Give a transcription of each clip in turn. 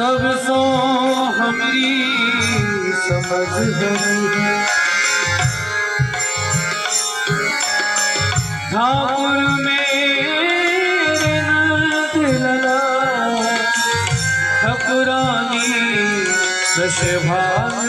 सब सो हमारी समझ गई ठाकुर मेरे नंद लला ठकुरानी दश भाग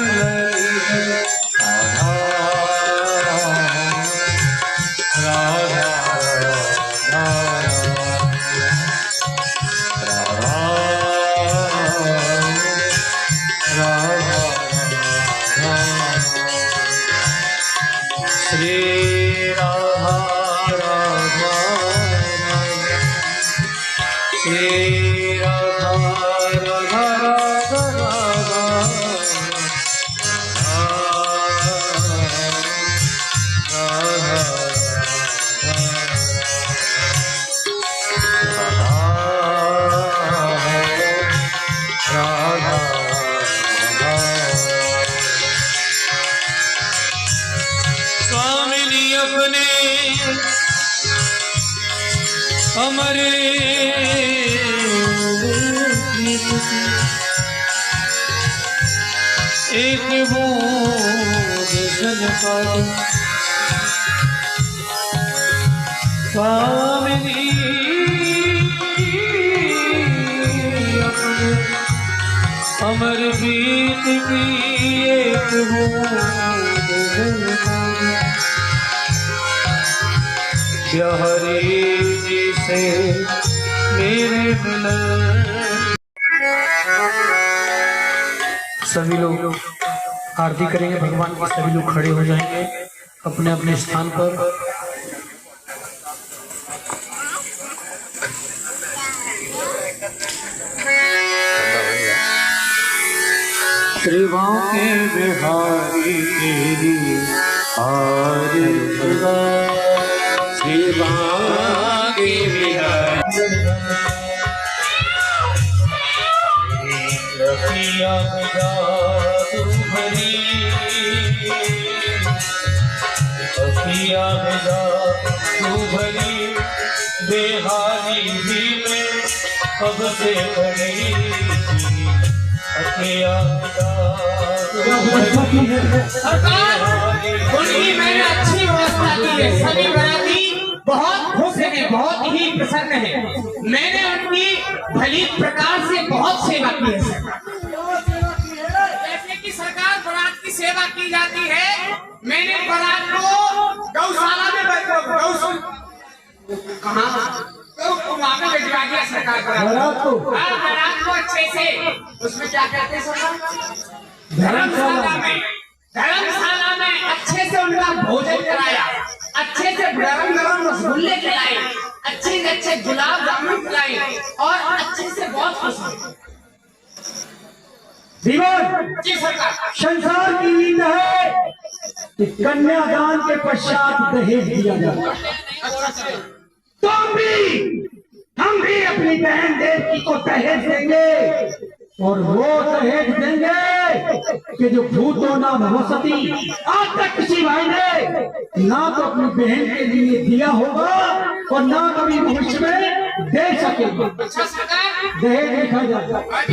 हमारे एक बूंद जलपाई स्वामिनी अमर गीत की एक बूंद जलपाई हरे जी से मेरे मिलन। सभी लोग आरती करेंगे भगवान की। सभी लोग खड़े हो जाएंगे अपने अपने स्थान पर। त्रिभुवन के बिहारी तेरी आरती शिवांगी विहारी रखिया जादू भरी रखिया जादू भरी बिहारी जी में कब से खड़ी रखिया उनकी मैंने अच्छी व्यवस्था की है। सभी बराती बहुत खुश है, बहुत ही प्रसन्न है। मैंने उनकी भली प्रकार से बहुत सेवा की है। जैसे कि सरकार बारात की सेवा की जाती है, मैंने बारात को गौशाला में वहाँ पे भिजवा दिया सरकार बारात को अच्छे से। उसमें क्या कहते हैं सरकार? धर्मशाला में अच्छे से उनका भोजन कराया, अच्छे से गरम गरम रसगुल्ले खिलाए, अच्छे से अच्छे गुलाब जामुन खिलाए और अच्छे से बहुत खुश हुए। जी सरकार, संसार की रीत है कि कन्यादान के पश्चात दहेज दिया जाता है। तो हम भी अपनी बहन देवकी को दहेज देंगे और वो दहेज देंगे कि जो भूतो ना भवसती। आज तक किसी भाई ने ना तो अपनी बहन के लिए दिया होगा और ना कभी भविष्य में दे सकेगा। दहेज लिखा जाता है।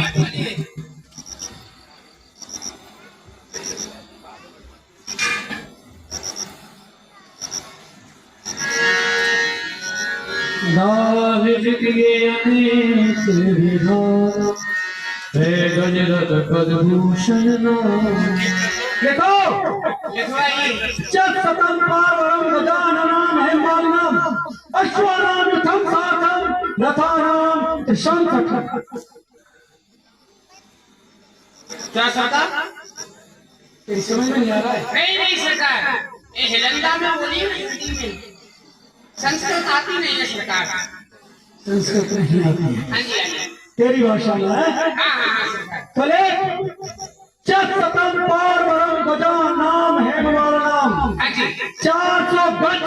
दाहिर के अनेक विधान है गजरत पद्मभूषण देखो सतम पावरम गजाननम हेमानम अश्वानाम युथम साथम रथानाम शंखम। क्या सरकार? समझ में नहीं आ रहा है? नहीं सरकार, ये हिलंदा में बोली हिंदी में, संस्कृत आती नहीं है सरकार। संस्कृत नहीं आती है? हाँ जी तेरी भाषा में है। चले सतम पावरम गजाननम हेमानम 400 गज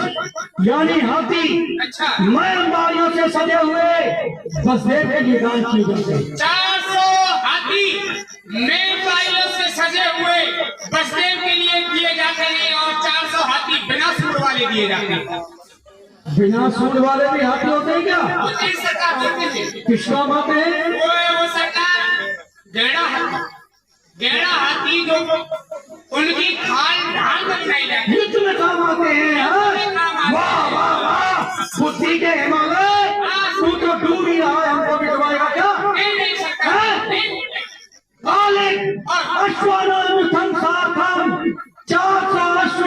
यानी हाथी मैं अंबारियों से सजे हुए बसदेव के लिए दान किए जाते हैं। 400 हाथी मेघपालों से सजे हुए बसदेव के लिए दिए जाते हैं और 400 हाथी बिना सूंड वाले दिए जाते हैं। बिना सूंड वाले भी हाथी होते हैं क्या? सरकार किसका बात है? वो सरकार गैड़ा हाथी जो उनकी खाल ढाल में बनाई जाती है। युद्ध में काम आते हैं, हाँ? वाह वाह वाह, बुद्धि के हिमालय, तू तो डूब ही रहा है, हमको भी डुबाएगा क्या? नहीं सरकार, नहीं। अश्वानामुथम सार्थम, 400 अश्व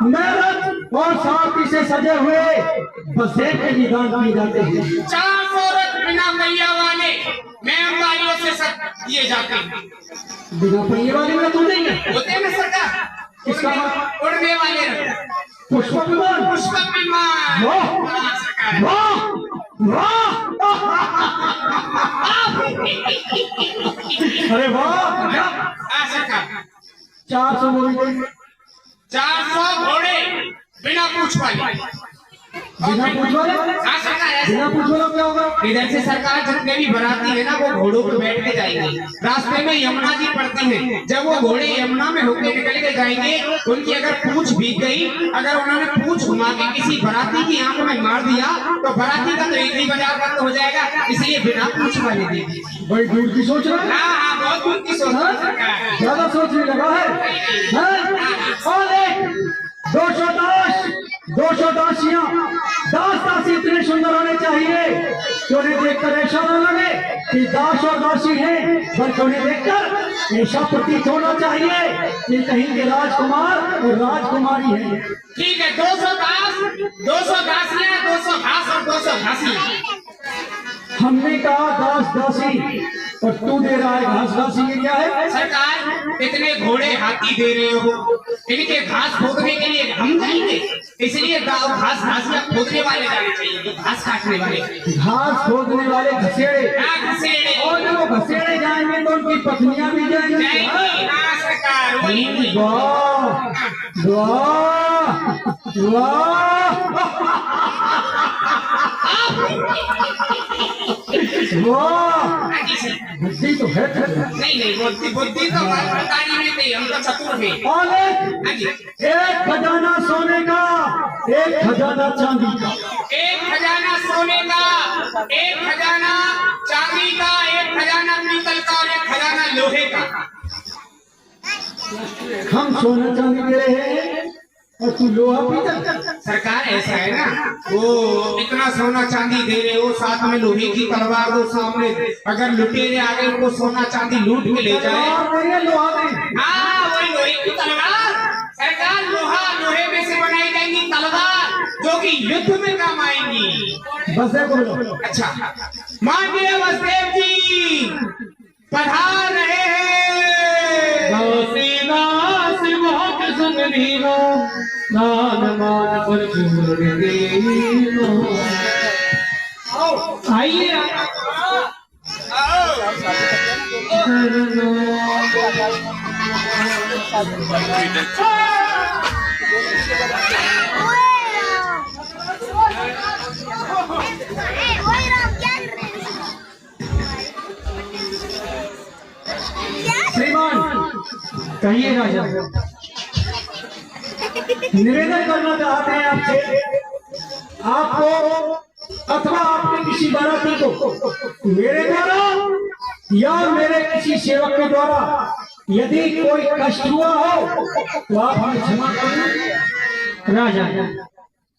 मेरठ और सारथी से सजे हुए बसेरे के निदान किए जाते हैं। 400 रथ बिना पहिया वाले मेहमानियों से सब दिए जाते हैं। बिना पहिए वाले में तो नहीं होते हैं ना सरकार, किसका? उड़ने वाले रथ, पुष्पक विमान। पुष्पक विमान। वाह हाँ, सरकार। वाह वाह, अरे वाह, क्या? हाँ, सरकार। 400 बोलिए, 400 घोड़े बिना पूछ वाले। बिना पूछ वाले? हाँ, सरकार, ऐसा। बिना पूछ वाला क्या होगा? इधर से सरकार जितने भी बाराती है ना, वो घोड़ों पर बैठ के जाएंगे। रास्ते में यमुना जी पड़ती है, जब वो घोड़े यमुना में होके निकल के जाएंगे, उनकी अगर पूंछ भीग गई, अगर उन्होंने पूंछ घुमा के किसी बाराती की आंख में मार दिया, तो बाराती का तो एक ही बाजार बंद हो जाएगा। इसलिए बिना पूंछ वाले दे दीजिए। बड़ी दूर की सोच रहा है, हाँ हाँ, बहुत दूर की सोच है सरकार। ज्यादा सोचने लगा है, हैं? और एक 210 दासियां, 10 दासी इतने सुंदर होने चाहिए कि उन्हें देखकर ऐसा न लगे कि दास और दासी हैं, बल्कि उन्हें देखकर ऐसा प्रतीत होना चाहिए कि कहीं के राजकुमार और राजकुमारी है। ठीक है, 200 दास, 200 दासियां, 200 घास और 200 घासी। हमने कहा दास दासी और तू दे रहा है घास घासी, ये क्या है? सरकार, इतने घोड़े हाथी दे रहे हो, इनके घास खोदने के लिए हम जाएंगे, इसलिए घास घासियां खोदने वाले जाने चाहिए, घास काटने वाले। घास खोदने वाले घसेड़े, हाँ, घसेड़े। और जब वो घसेड़े जाएंगे तो उनकी पत्नियां भी जाएंगी। जाएंगी, हाँ सरकार, वही। वाह वाह वाह वाह, बुद्धि तो है। नहीं, बुद्धि तो हमारी सरकारी में थी, हम तो चतुर थे। और हाँ जी। एक खजाना सोने का, एक खजाना चांदी का। एक खजाना सोने का, एक खजाना चांदी का, एक खजाना पीतल का और एक खजाना लोहे का। हम सोना चांदी दे रहे हैं और तू लोहा पीतल। सरकार, ऐसा है ना, वो इतना सोना चांदी दे रहे हो, साथ में लोहे की तलवार दो सामने, अगर लुटेरे आ गए उनको सोना चांदी लूट के ले जाए। लोहा नहीं, हाँ, वही लोहे की तलवार। सरकार, लोहे में से बनाई जाएंगी तलवार, जो कि युद्ध में काम आएंगी। बस है बोलो। अच्छा, माननीय वसुदेव जी पधार रहे हैं। आइए श्रीमान, कहिए राजा, निवेदन करना चाहते हैं आपसे, आपको अथवा आपके किसी बाराती को मेरे द्वारा या मेरे किसी सेवक के द्वारा यदि कोई कष्ट हुआ हो तो आप हमें क्षमा करें। राजा,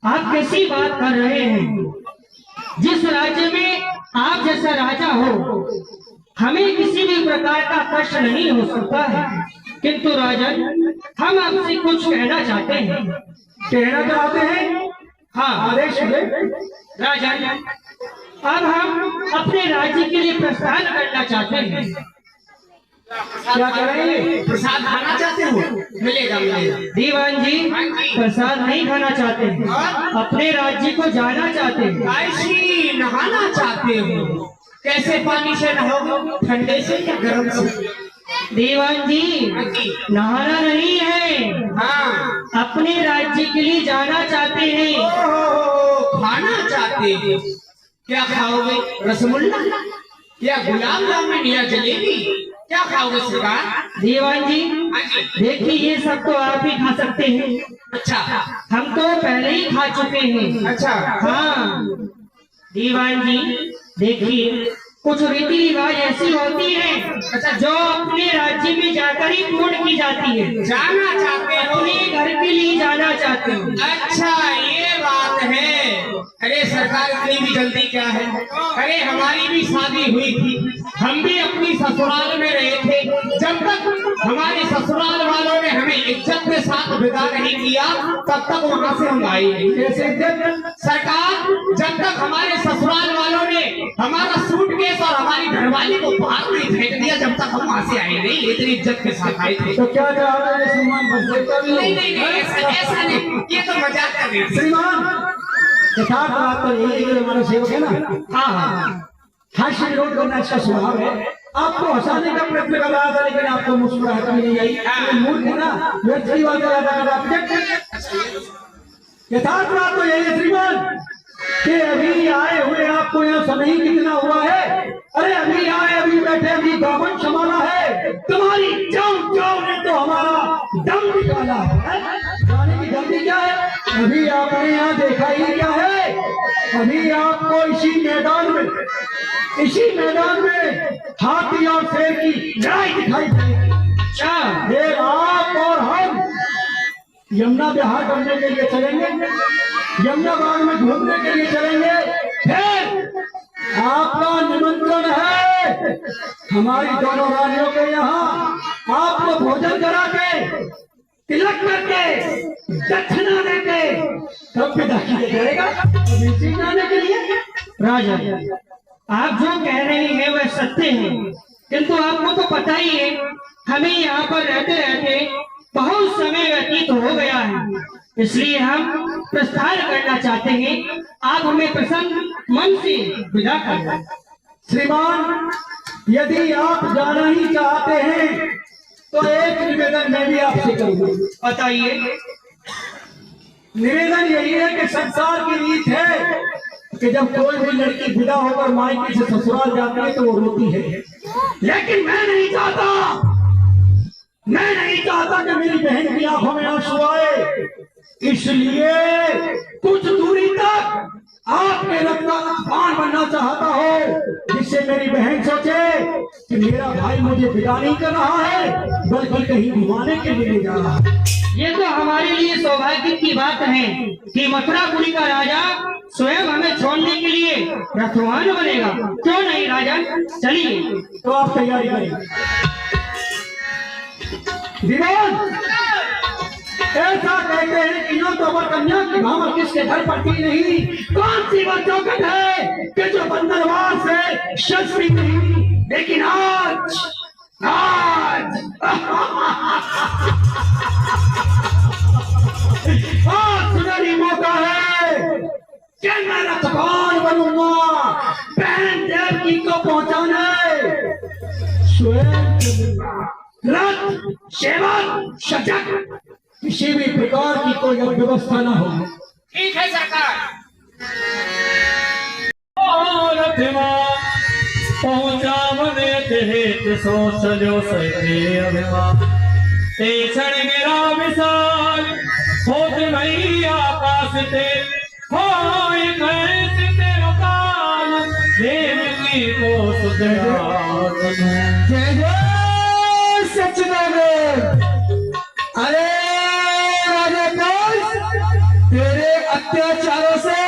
आप कैसी बात कर रहे हैं? जिस राज्य में आप जैसा राजा हो, हमें किसी भी प्रकार का कष्ट नहीं हो सकता है। किंतु राजन, हम आपसे कुछ कहना चाहते हैं। कहना चाहते हैं? हाँ आदेश है राजन, अब हम अपने राज्य के लिए प्रस्थान करना चाहते हैं। क्या करेंगे? प्रसाद खाना चाहते हो? मिलेगा। दीवान जी, प्रसाद नहीं खाना चाहते हैं, अपने राज्य को जाना चाहते हैं। ऐसी नहाना चाहते हो? कैसे पानी से नहाओगे, ठंडे से या गर्म से? दीवान जी, नहाना नहीं है, हाँ, अपने राज्य के लिए जाना चाहते हैं। खाना चाहते हो? क्या खाओगे? रसगुल्ला या गुलाब जामुन या जलेबी? क्या खाओगे सरकार? दीवान जी, देखिए ये सब तो आप ही खा सकते हैं। अच्छा, हम तो पहले ही खा चुके हैं। अच्छा। हाँ दीवान जी, देखिए कुछ रीति रिवाज ऐसी होती है जो अपने राज्य में जाकर ही पूर्ण की जाती है। जाना चाहते हो? अपने घर के लिए जाना चाहते हो। अच्छा ये बात है। अरे सरकार इतनी भी जल्दी क्या है? अरे हमारी भी शादी हुई थी, हम भी अपनी ससुराल में रहे थे। जब तक हमारे ससुराल वालों ने हमें इज्जत के साथ विदा नहीं किया तब तक वहाँ से हम आए नहीं। कैसे सरकार जब तक हमारे ससुराल वालों ने हमारा सूटकेस और हमारी घरवाली को बाहर नहीं फेंक दिया जब तक हम वहाँ से आए नहीं। इतनी इज्जत के साथ आए थे। तो क्या चाह रहे हैं श्रीमान? नहीं नहीं नहीं, ऐसा नहीं, ये तो मजाक कर रहे थे। श्रीमान यथार्थ बात तो यही है कि हमारे सेवक है ना, हाँ हास्य विरोध करना इसका स्वभाव है। आपको हंसाने का प्रयत्न कर रहा था लेकिन आपको मुस्कुराहट नहीं आई। मूर्ख है ना, व्यर्थ बात यथार्थ बात तो यही है श्रीमान कि अभी आए हुए आपको यहाँ समय ही कितना हुआ है। अरे अभी आए, अभी बैठे, अभी दामन संभाला है। तुम्हारी जाओ जाओ ने तो हमारा दम निकाला है। जाने की जल्दी क्या है? अभी आपने यहाँ देखा ही क्या है? अभी आपको इसी मैदान में हाथी और शेर की लड़ाई दिखाई देगी। अच्छा, फिर आप और हम यमुना विहार करने के लिए चलेंगे, यमुना बाग में घूमने के लिए चलेंगे। फिर आपका निमंत्रण है हमारी दोनों रानियों के यहाँ, आपको भोजन करा के, तिलक करके, दक्षिणा देके तब विदा किया जाएगा जाने के लिए। राजा आप जो कह रहे हैं वह सत्य है, किंतु आपको तो पता ही है हमें यहाँ पर रहते रहते बहुत समय व्यतीत हो गया है, इसलिए हम प्रस्थान करना चाहते हैं। आप हमें प्रसन्न मन से विदा कर दें। श्रीमान यदि आप जाना ही चाहते हैं तो एक निवेदन मैं भी आपसे करूंगा। बताइए। निवेदन यही है कि संसार की रीत है कि जब कोई भी लड़की विदा होकर मायके से ससुराल जाती है तो वो रोती है, लेकिन मैं नहीं चाहता कि मेरी बहन की आंखों में आंसू आए। इसलिए कुछ दूरी तक आपके रक्त का अफवान बनना चाहता हो, जिससे मेरी बहन सोचे कि मेरा भाई मुझे विदा नहीं कर रहा है बल्कि कहीं घुमाने के लिए ले जा रहा है। ये तो हमारे लिए सौभाग्य की बात है कि मथुरापुरी का राजा स्वयं हमें छोड़ने के लिए रथवान बनेगा। क्यों नहीं राजा, चलिए। तो आप तैयारी करें। दीवान ऐसा कहते हैं कि यो तो अमर कन्या की भावना किसके घर पड़ती नहीं। कौन सी वो चौकट है कि जो बंदरवार से शस्त्री नहीं, लेकिन आज सुनहरी मौका है कि मैं रथवान बनूंगा, बहन देवकी को पहुंचाने स्वयं रथ सेवक सजग किसी भी प्रकार की कोई व्यवस्था न हो। ठीक है सरकार। पहुंचावने ते सोच लो सही अभिमान ते क्षण मेरा विशाल होत नहीं आकाश ते होय कैसे तेरो काल देवकी को सुधरा। जय जय सच्चिदानंद। अरे राजा कंस, तेरे अत्याचारों से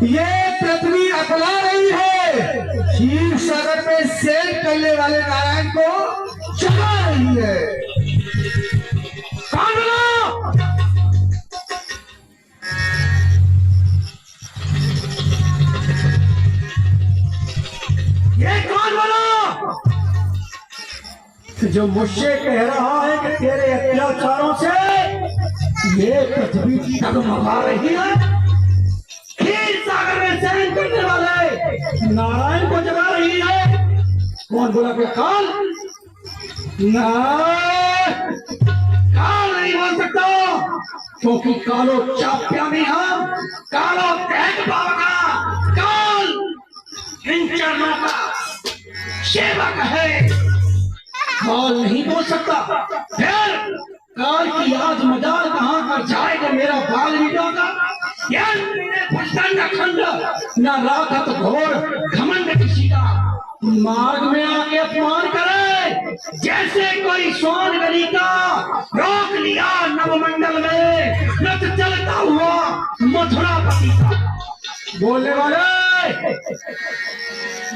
ये पृथ्वी अकला रही है, क्षीर सागर में सेल करने वाले नारायण को जगा रही है। कौन बोलो? ये कौन बोलो जो मुझसे कह रहा है कि तेरे अत्याचारों से ये पृथ्वी डगमगा रही है? क्षीर सागर में शयन करने वाले नारायण को जगा रही है। कौन बोला कि काल? काल नहीं बोल सकता, क्योंकि कालो चाप्या में हम कालो देख पाओगा। काल इन चरणों का सेवक है, काल नहीं बोल सकता। फिर काल की आज मजाल कहाँ कर जाएगा मेरा बाल लीडोगा। खंड न राखत घोर घमंड किसी का, मार्ग में आके अपमान करे, जैसे कोई स्वान गली का रोक लिया नवमंडल में रथ चलता हुआ मथुरापति का। बोलने वाले,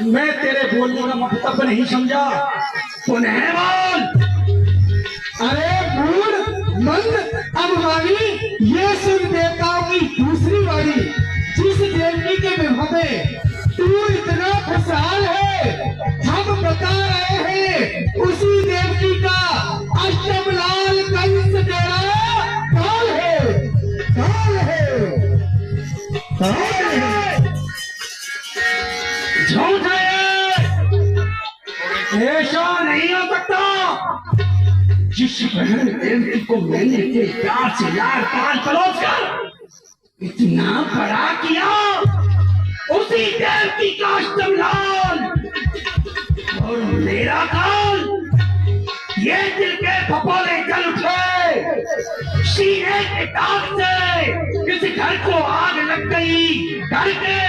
मैं तेरे बोलने का मतलब नहीं समझा, पुनः बोल। अरे मूड मंद अभिमानी, ये सुन देवताओं की दूसरी वाणी। जिस देवकी के विवाह में तू इतना खुशहाल है, हम बता रहे हैं उसी देवकी का अष्टमलाल कंस तेरा कौन है? कौन है? कौन है? झूठ है, ऐसा नहीं हो सकता। जिस बहन देवकी को मैंने इतने प्यार से लार पार पलोस कर इतना बड़ा किया, उसी देवकी का अष्टमलाल और मेरा काल, ये दिल के फपोले जल उठे, सीने के दाग से किसी घर को आग लग गई, घर के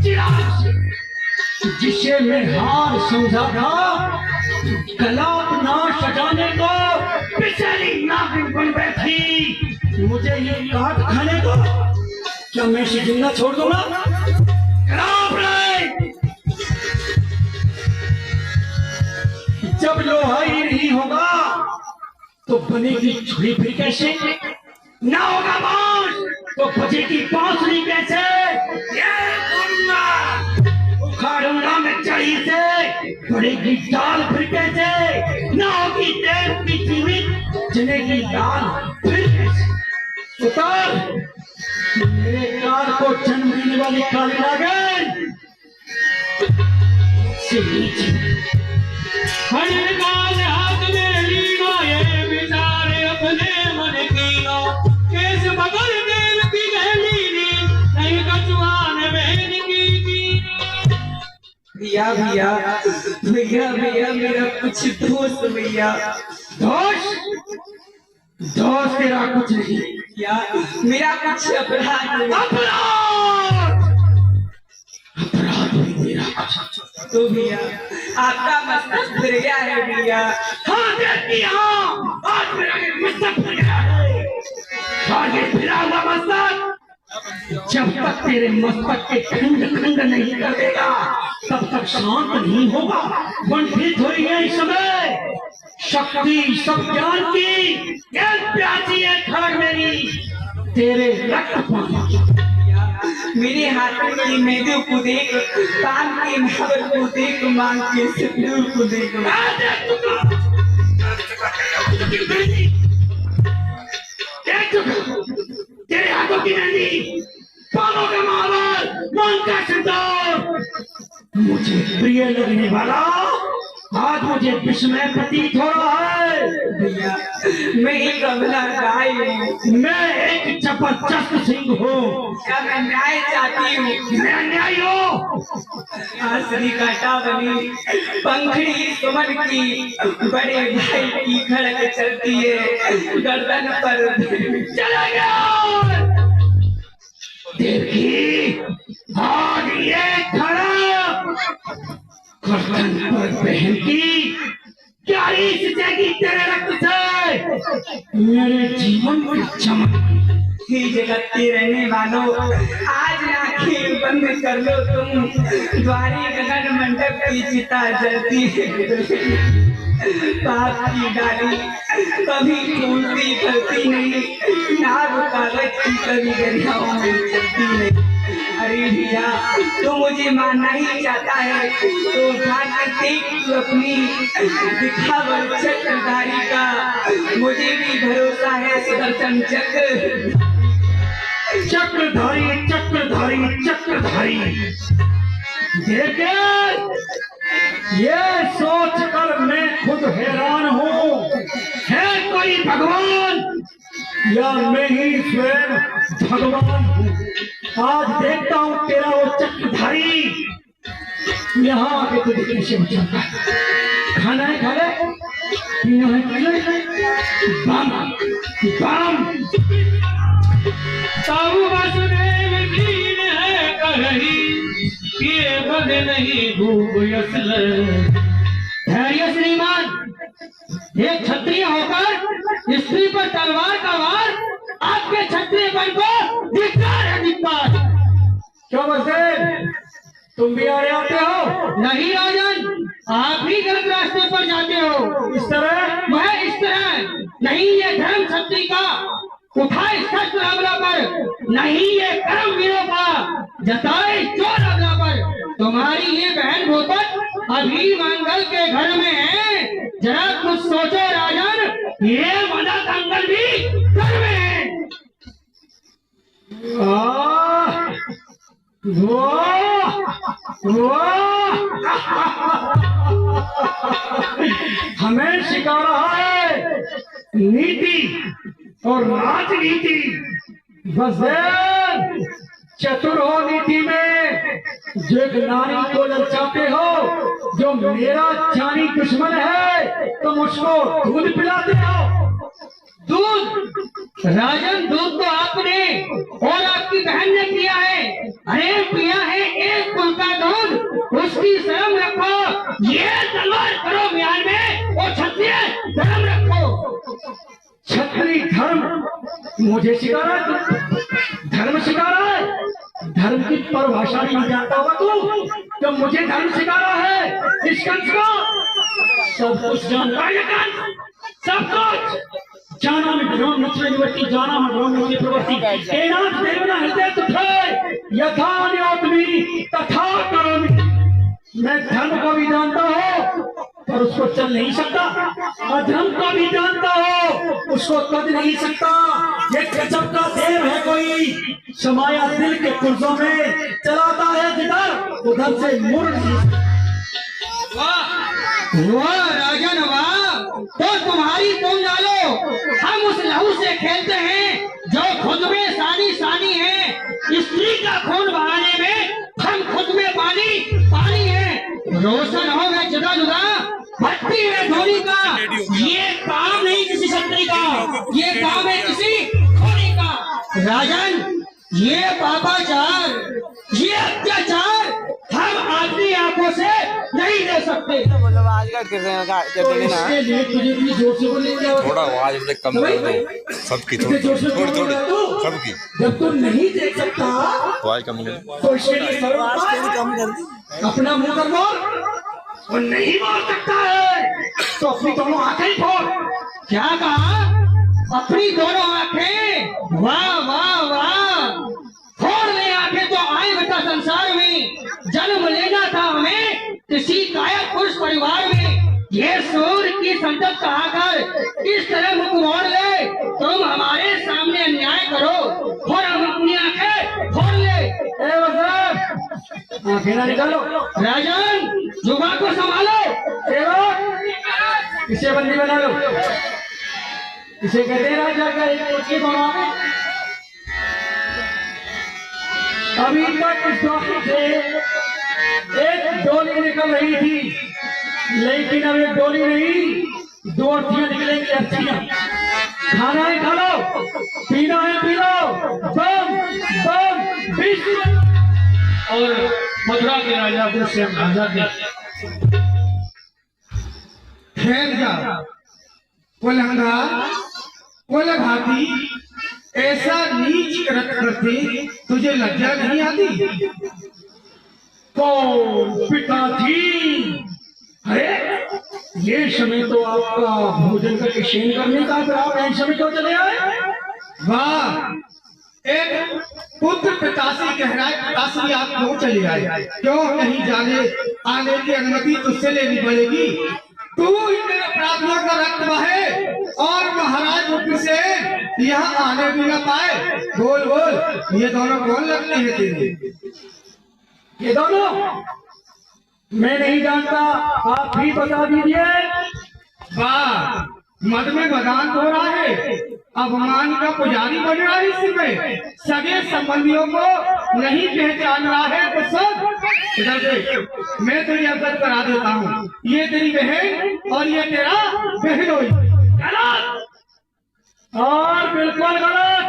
चिराग से जिसे मैं हार समझा था, कलाप ना सजाने को बेचारी नागिन बन बैठी। मुझे ये काट खाने को क्या मैं इसे जिंदा छोड़ दूंगा? कलाप रे, जब लोहा ही नहीं होगा तो बनेगी छुरी फिर कैसे? ना होगा बांस तो बजेगी बांसुरी कैसे? ये उखाड़ूंगा मैं चढ़ी से, पड़ेगी दाल फिर कैसे? ना होगी देव की जीवित, जलेगी दाल फिर कैसे? उतार मेरे कार को जन्म देने वाली काली नागिन से नीचे। हर काल हाथ में लीनो, ये विचारे अपने मन कीनो, केस बगल देव की गहलीनी, नहीं कचुआन बहन की। भैया भैया भैया भैया, मेरा कुछ दोस्त भैया। दोस्त? दोस्त तेरा कुछ नहीं या मेरा कुछ अपराध है। अपराध? अपराध भी तेरा कुछ। तो भैया आपका मस्तक फिर गया है भैया। हाँ देखती हाँ, आज मेरा ये मस्तक फिर गया है। और ये फिरा हुआ मस्तक जब तक तेरे मस्तक के खंड खंड नहीं कर देगा, तब तक शांत नहीं होगा। वंचित हो रही है इस समय शक्ति सब ज्ञान की, ये प्यासी है खड़ग मेरी तेरे रक्त पानी। मेरे हाथ में मेदू को देख, कान के नावर को देख, मांग के सिंदूर को देख। तेरे हाथों की मेहंदी, पालों का मावर, मांग का सिंदूर, मुझे प्रिय लगने वाला आज मुझे विस्मय प्रतीत हो रहा है। भैया मैं एक अबला गाय हूँ, मैं एक जबरदस्त सिंह हूँ। क्या मैं न्याय चाहती हूँ? मैं अन्यायी हूँ। आसरी काटा बनी पंखड़ी सुमन की, बड़े भाई की खड़क चलती है गर्दन पर। चला गया देखी, आज ये खड़ा गर्दन पर बहन की क्या सींचेगी तेरे रक्त से मेरे जीवन की चमक। हे जगत के रहने वालों, आज आंखें बंद कर लो तुम, द्वारी गगन मंडप की चिता जलती है। पाप की डाली कभी फूलती फलती नहीं, नाव कागज की कभी दरियाओं में चलती नहीं। अरे भैया तू मुझे मानना ही चाहता है तो उठा कर देख तू अपनी दिखावट चक्रधारी का, मुझे भी भरोसा है सुदर्शन चक्र। चक्रधारी चक्रधारी चक्रधारी देखे, ये सोच कर मैं खुद हैरान हूँ, है कोई भगवान या मैं ही स्वयं भगवान हूँ। आज देखता हूँ तेरा वो चक्रधारी यहाँ आके तुझे कैसे बचाता है। खाना है खा ले, पीना है पी ले, बम बम। ताऊ वासुदेव दीन है करही, ये दे नहीं भूख असल। धैर्य श्रीमान, एक क्षत्रिय होकर स्त्री पर तलवार का वार, आपके क्षत्रियपन को धिक्कार है, धिक्कार। क्यों बसदेव, तुम भी आड़े आते हो? नहीं राजन, आप ही गलत रास्ते पर जाते हो। इस तरह वह इस तरह नहीं, ये धर्म क्षत्रिय का उठाए शस्त्र हमला पर, नहीं ये कर्म वीरों का जताए चोर हमला पर। तुम्हारी ये बहन भूपत अभी मंगल के घर में है, जरा कुछ सोचो राजन, ये मदद अंगल भी घर में है। हमें सिखा रहा है नीति और राजनीति। बसदेव, चतुर हो नीति में, जो एक नारी को ललचाते हो, जो मेरा जानी दुश्मन है, तुम उसको दूध पिलाते हो। दूध? राजन, दूध तो आपने और आपकी बहन ने पिया है। अरे पिया है एक कुल का दूध, उसकी शर्म रखो। ये तलवार करो म्यान में और क्षत्रिय धर्म रखो। क्षत्रिय धर्म मुझे सिखा रहा है? धर्म सिखा रहा है? धर्म की परिभाषा नहीं जानता होगा तू, तो मुझे धर्म सिखा रहा है। इस कंस को सब कुछ जानता है, सब कुछ जाना में भ्रम नचने निवर्ती, जाना में भ्रम नचने प्रवर्ती। एनाथ देवना हृदय तुठे, यथा न्योतमी तथा करोमि। मैं धर्म को भी जानता हूँ पर उसको चल नहीं सकता, अधर्म को भी जानता हो उसको कद नहीं सकता। ये गजब का देव है कोई, समाया दिल के पुर्जों में, चलाता है जिधर उधर से मुड़ नहीं सकता। वाह राजन वाह, तो तुम्हारी तुम डालो, हम उस लहू से खेलते हैं जो खुद में सानी सानी है। स्त्री का खून बहाने में हम खुद में पानी पानी है। रोशन हो गए जुदा जुदा, भट्टी है धोनी का। ये काम नहीं किसी क्षत्रिय का, ये काम है किसी खोरी का। राजन, ये पापाचार, ये अत्याचार हम अपनी आंखों से नहीं दे सकते। इसके लिए तुझे भी जोर से बोलने की थोड़ा आवाज मुझे कम कर दो, सबकी थोड़ी थोड़ी थोड़ी सबकी। जब तू नहीं देख सकता आवाज कम कर, तो इसके लिए कम कर, अपना मुंह कर बोल। वो नहीं बोल सकता है तो अपनी दोनों आंखें फोड़। क्या कहा? अपनी दोनों आंखें? वाह वाह वाह, फोड़ ले आंखें तो आए बेटा संसार में। जन्म लेना था हमें किसी कायर पुरुष परिवार में। ये सूर्य की संतत कहाकर इस तरह मुख मोड़ ले, तुम हमारे सामने अन्याय करो और हम अपनी आंखें फोड़ ले। आंखें ना निकालो। राजन, जुबान को संभालो। इसे बंदी बना लो। इसे कहते हैं राजा का एक दोनों में। अभी तक इस द्वार से एक डोली निकल रही थी, लेकिन अब एक डोली नहीं, दो अर्थियां निकलेंगी। अर्थियां खाना है खा लो, पीना है पी लो, बम बम विष। और मथुरा के राजा को स्वयं राजा थे। ठहर जा कोलंगा, कोलघाती, ऐसा नीच कृत करते तुझे लज्जा नहीं आती? कौन पिताजी? अरे ये समय तो आपका भोजन करके शेन करने का, फिर आप ऐसे समय क्यों चले आए? वाह, एक पुत्र पिताश्री कह रहा है, पिताश्री आप क्यों चले आए? क्यों नहीं जाने आने की अनुमति तुझसे लेनी पड़ेगी? तू इन अपराधियों का रक्त बहे और महाराज मुख से यहाँ आने भी न पाए। बोल बोल, ये दोनों कौन लगते हैं तेरे? ये दोनों मैं नहीं जानता, आप भी बता दीजिए। वाह, मद में बदान हो रहा है, अपमान का पुजारी बन रहा है। इसमें सगे संबंधियों को नहीं पहचान रहा है तो सब इधर देख, मैं तेरी अवगत करा देता हूँ। ये तेरी बहन और ये तेरा बहनोई। गलत, और बिल्कुल गलत।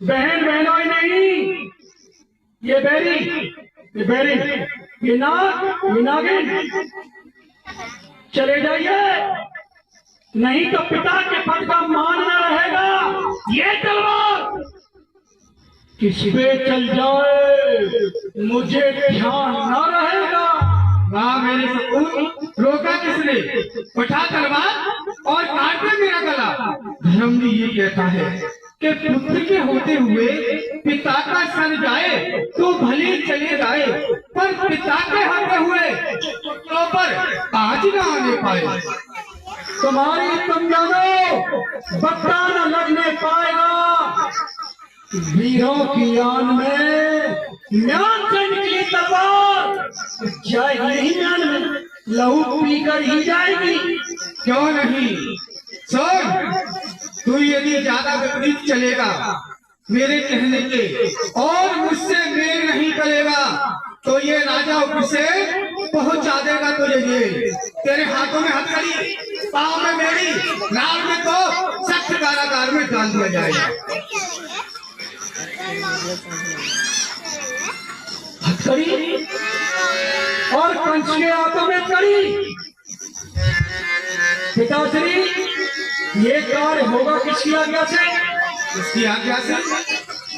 बहन बहनोई नहीं, ये बेरी ये नागिन चले जाइए, नहीं तो पिता के पद का मान न रहेगा। ये तलवार किस पे चल जाए मुझे ध्यान न रहेगा। वाह मेरे सपूत, रोका किसने? उठा तलवार और काट दे मेरा गला। धर्म भी ये कहता है कि पुत्र के होते हुए पिता का सर जाए तो भले चले जाए, पर पिता के होते हुए पुत्रों पर आज न आने पाए। तुम्हारी तुम जानो बट्टा न लगने पाएगा। वीरों की आन में म्यान से निकली तलवार जाएगी नहीं, म्यान में लहू पीकर ही जाएगी। क्यों नहीं? सुन, तू यदि ज्यादा विपरीत चलेगा मेरे कहने के और मुझसे मेल नहीं करेगा तो ये राजा से पहुंचा देगा तुझे जेल। तेरे हाथों में हथकड़ी, पाँव में मेरी, लाल में तो सख्त कारागार में डाल दिया जाएगा। हथकड़ी और कंस के हाथों में कड़ी। पिताश्री, ये कार्य होगा किसकी आज्ञा से? इसकी आज्ञा से,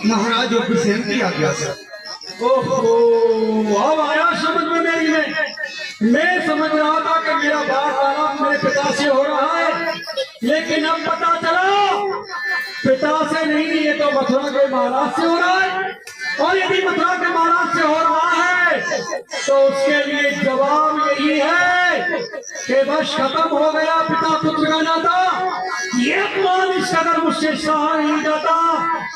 महाराज हुसैन की आज्ञा से। ओहो, अब आया समझ में मेरी में। मैं समझ रहा था कि मेरा वार्तालाप मेरे पिता से हो रहा है, लेकिन अब पता चला पिता से नहीं, ये तो मथुरा के महाराज से हो रहा है। और यदि मथुरा के महाराज से हो रहा है तो उसके लिए जवाब यही है कि बस खत्म हो गया पिता पुत्र का नाता। ये अपमान इस कदर मुझसे सहा नहीं जाता।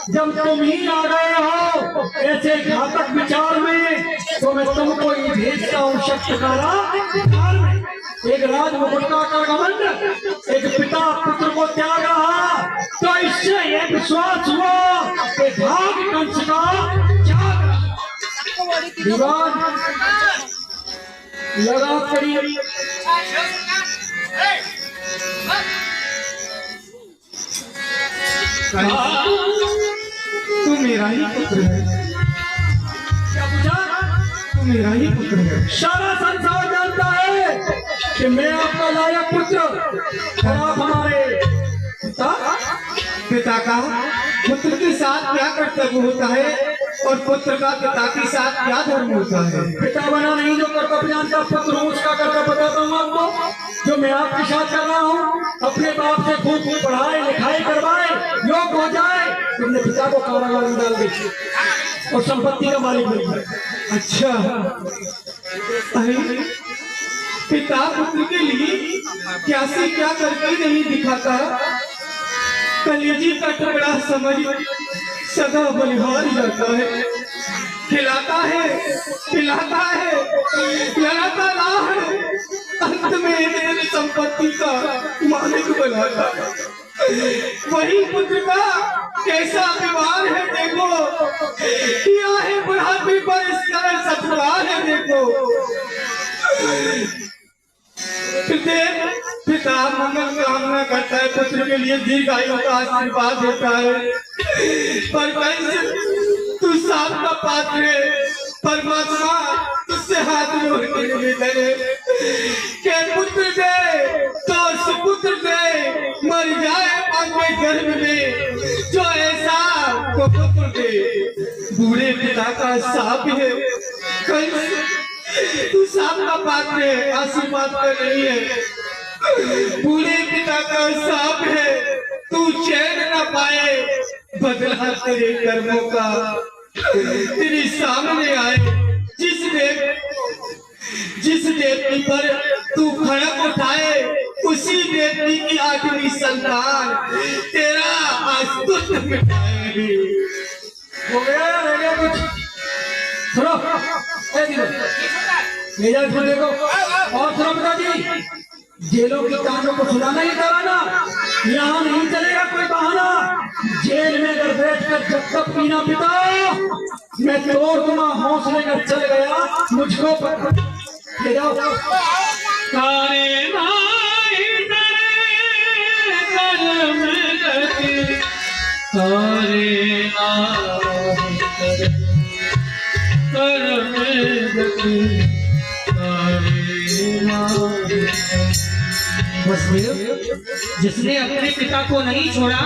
जब तुम ही आ गए हो ऐसे घातक विचार में, तो मैं तुमको ही भेजता हूँ शक्तिकारा में। एक राज मुकुट का घमंड, एक पिता पुत्र को त्याग रहा, तो इससे ये विश्वास हुआ कि भाग कंस का त्याग रहा। विवाद लगा करी। तू मेरा ही पुत्र है। क्या पूछा? तू मेरा ही पुत्र है। सारा संसार जानता है कि मैं आपका लायक पुत्र और आप हमारे पिता का पुत्र के साथ क्या कर्तव्य होता है और पुत्र का पिता के साथ क्या धर्म होता है। पिता बना नहीं जो कर्तव्य जानता, पुत्र हूँ उसका कर्तव्य बताता हूँ आपको। जो मैं आपके साथ कर रहा हूँ, अपने बाप से खूब पढ़ाए लिखाई करवाए, योग हो जाए, तुमने पिता को कारागार में डाल दी और संपत्ति का मालिक बन गए। अच्छा, अरे पिता पुत्र के लिए क्या से क्या करके नहीं दिखाता। कलेजी का टुकड़ा समझ सदा बलिहार जाता है, खिलाता है, पिलाता है, लगाता है, अंत में मेरी संपत्ति का मालिक बनाता है। वही पुत्र का कैसा व्यवहार है देखो, किया है बुढ़ापे पर इस तरह सतुआ है देखो। पिता मंगल कामना करता है, पुत्र के लिए दीर्घायु का आशीर्वाद देता है, पर कैसे तू साथ का पात्र है। परमात्मा तुझसे हाथ जोड़ के निवेदन है कि पुत्र दे तो सुपुत्र दे, मर जाए आपके गर्भ में जो ऐसा को पुत्र दे। बूढ़े पिता का साप है, तू साप का पात्र है, आशीर्वाद का नहीं है। बूढ़े पिता का साप है, तू चैन न पाए, बदला तेरे कर्मों का तेरे सामने आए। जिस देवती पर तू खड़क उठाए, उसी देवती की आठवीं संतान तेरा अस्तित्व मिटाएगी। हो गया रह गया कुछ? सुनो, मेरा इसको देखो और सुनो पिताजी, जेलों की कहानियों को सुनाना ही कराना, यहाँ नहीं चलेगा कोई बहाना। जेल में अगर बैठकर जब तक पीना पिता, मैं तोड़ दूंगा हौसले कर चल गया मुझको ले जाओ। तारे नाई तेरे कर्म गति, तारे नाई तेरे कर्म गति। वसुदेव, जिसने अपने पिता को नहीं छोड़ा,